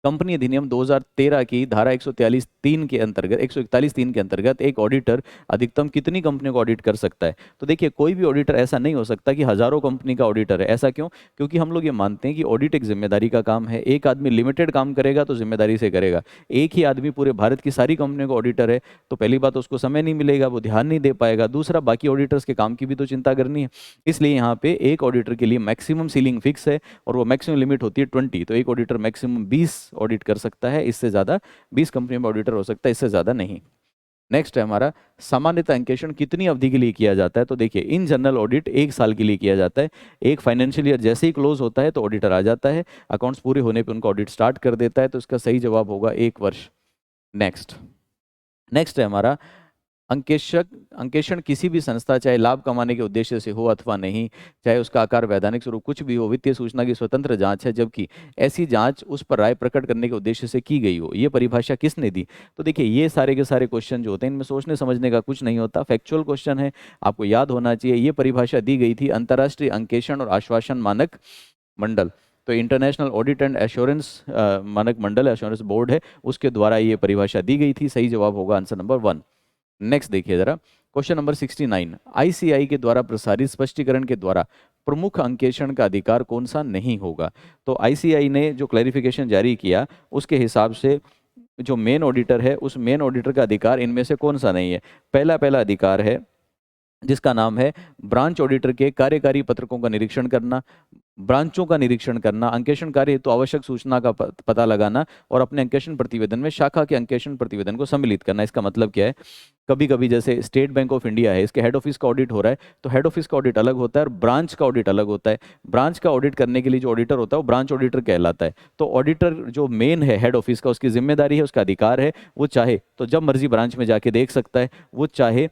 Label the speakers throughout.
Speaker 1: Company अधिनियम 2013 की धारा 143(3) के अंतर्गत 141(3) के अंतर्गत एक ऑडिटर अधिकतम कितनी कंपनियों को ऑडिट कर सकता है? तो देखिए, कोई भी ऑडिटर ऐसा नहीं हो सकता कि हजारों कंपनी का ऑडिटर है। ऐसा क्यों? क्योंकि हम लोग ये मानते हैं कि ऑडिट एक जिम्मेदारी का काम है। एक आदमी लिमिटेड काम करेगा तो जिम्मेदारी से करेगा। एक ही आदमी पूरे भारत की सारी कंपनियों का ऑडिटर है तो पहली बात, उसको समय नहीं मिलेगा, वो ध्यान नहीं दे पाएगा। दूसरा, बाकी ऑडिटर्स के काम की भी तो चिंता करनी है। इसलिए यहाँ पे एक ऑडिटर के लिए मैक्सिमम सीलिंग फिक्स है और वो मैक्सिमम लिमिट होती है 20। तो एक ऑडिटर मैक्सिमम 20 ऑडिट कर सकता है, इससे ज़्यादा 20 कंपनियों में ऑडिटर हो सकता है, इससे ज़्यादा नहीं। नेक्स्ट है हमारा, सामान्यतः अंकेक्षण कितनी अवधि के लिए किया जाता है? तो देखिए, इन जनरल ऑडिट 1 साल के लिए किया जाता है। एक फाइनेंशियल ईयर जैसे ही क्लोज होता है तो ऑडिटर आ जाता है, अकाउंट्स पूरे होने पे उनका ऑडिट स्टार्ट कर देता है। तो इसका सही जवाब होगा 1 वर्ष। नेक्स्ट नेक्स्ट है हमारा, अंकेशक अंकेक्षण किसी भी संस्था, चाहे लाभ कमाने के उद्देश्य से हो अथवा नहीं, चाहे उसका आकार वैधानिक स्वरूप कुछ भी हो, वित्तीय सूचना की स्वतंत्र जांच है, जबकि ऐसी जांच उस पर राय प्रकट करने के उद्देश्य से की गई हो। ये परिभाषा किसने दी? तो देखिए, ये सारे के सारे क्वेश्चन जो होते हैं इनमें सोचने समझने का कुछ नहीं होता, फैक्चुअल क्वेश्चन है, आपको याद होना चाहिए। ये परिभाषा दी गई थी अंतर्राष्ट्रीय अंकेक्षण और आश्वासन मानक मंडल, तो इंटरनेशनल ऑडिट एंड एश्योरेंस मानक मंडल, एश्योरेंस बोर्ड है, उसके द्वारा ये परिभाषा दी गई थी। सही जवाब होगा आंसर नंबर 1। नेक्स्ट देखिए जरा, क्वेश्चन नंबर 69, आईसीआई के द्वारा प्रसारित स्पष्टीकरण के द्वारा प्रमुख अंकेक्षण का अधिकार कौन सा नहीं होगा? तो आईसीआई ने जो क्लैरिफिकेशन जारी किया उसके हिसाब से जो मेन ऑडिटर है, उस मेन ऑडिटर का अधिकार इनमें से कौन सा नहीं है? पहला पहला अधिकार है जिसका नाम है ब्रांच ऑडिटर के कार्यकारी पत्रकों का निरीक्षण करना, ब्रांचों का निरीक्षण करना, अंकेक्षण कार्य हेतु आवश्यक सूचना का पता लगाना और अपने अंकेक्षण प्रतिवेदन में शाखा के अंकेक्षण प्रतिवेदन को सम्मिलित करना। इसका मतलब क्या है? कभी कभी जैसे स्टेट बैंक ऑफ इंडिया है, इसके हेड ऑफिस का ऑडिट हो रहा है, तो हेड ऑफिस का ऑडिट अलग होता है और ब्रांच का ऑडिट अलग होता है। ब्रांच का ऑडिट करने के लिए जो ऑडिटर होता है वो ब्रांच ऑडिटर कहलाता है। तो ऑडिटर जो मेन है हेड ऑफिस का, उसकी जिम्मेदारी है, उसका अधिकार है, वो चाहे तो जब मर्जी ब्रांच में जाके देख सकता है, वो चाहे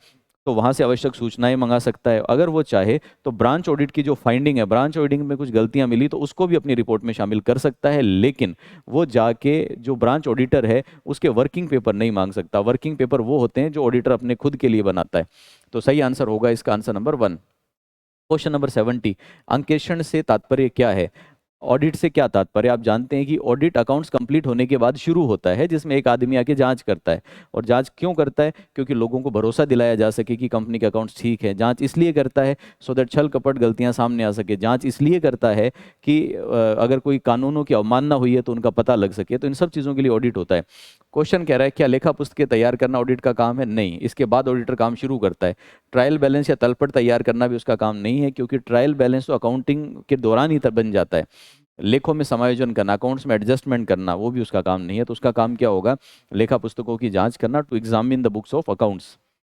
Speaker 1: तो वहां से आवश्यक सूचनाएं मंगा सकता है, अगर वो चाहे तो ब्रांच ऑडिट की जो फाइंडिंग है, ब्रांच ऑडिट में कुछ गलतियां मिली तो उसको भी अपनी रिपोर्ट में शामिल कर सकता है। लेकिन वो जाके जो ब्रांच ऑडिटर है उसके वर्किंग पेपर नहीं मांग सकता। वर्किंग पेपर वो होते हैं जो ऑडिटर अपने खुद के लिए बनाता है। तो सही आंसर होगा इसका आंसर नंबर 1। क्वेश्चन नंबर 70, अंकेक्षण से तात्पर्य क्या है? ऑडिट से क्या तात्पर्य? आप जानते हैं कि ऑडिट अकाउंट्स कंप्लीट होने के बाद शुरू होता है, जिसमें एक आदमी आके जांच करता है। और जांच क्यों करता है? क्योंकि लोगों को भरोसा दिलाया जा सके कि कंपनी के अकाउंट्स ठीक है। जांच इसलिए करता है सो दैट छल कपट गलतियां सामने आ सके। जांच इसलिए करता है कि अगर कोई कानूनों की अवमानना हुई है तो उनका पता लग सके। तो इन सब चीज़ों के लिए ऑडिट होता है। क्वेश्चन कह रहा है, क्या लेखा पुस्तकें तैयार करना ऑडिट का काम है? नहीं, इसके बाद ऑडिटर काम शुरू करता है। ट्रायल बैलेंस या तलपट तैयार करना भी उसका काम नहीं है, क्योंकि ट्रायल बैलेंस तो अकाउंटिंग के दौरान ही बन जाता है। लेखों में समायोजन करना, अकाउंट्स में एडजस्टमेंट करना, वो भी उसका काम नहीं है। तो उसका काम क्या होगा? लेखा पुस्तकों की जांच करना, to examine the books of accounts.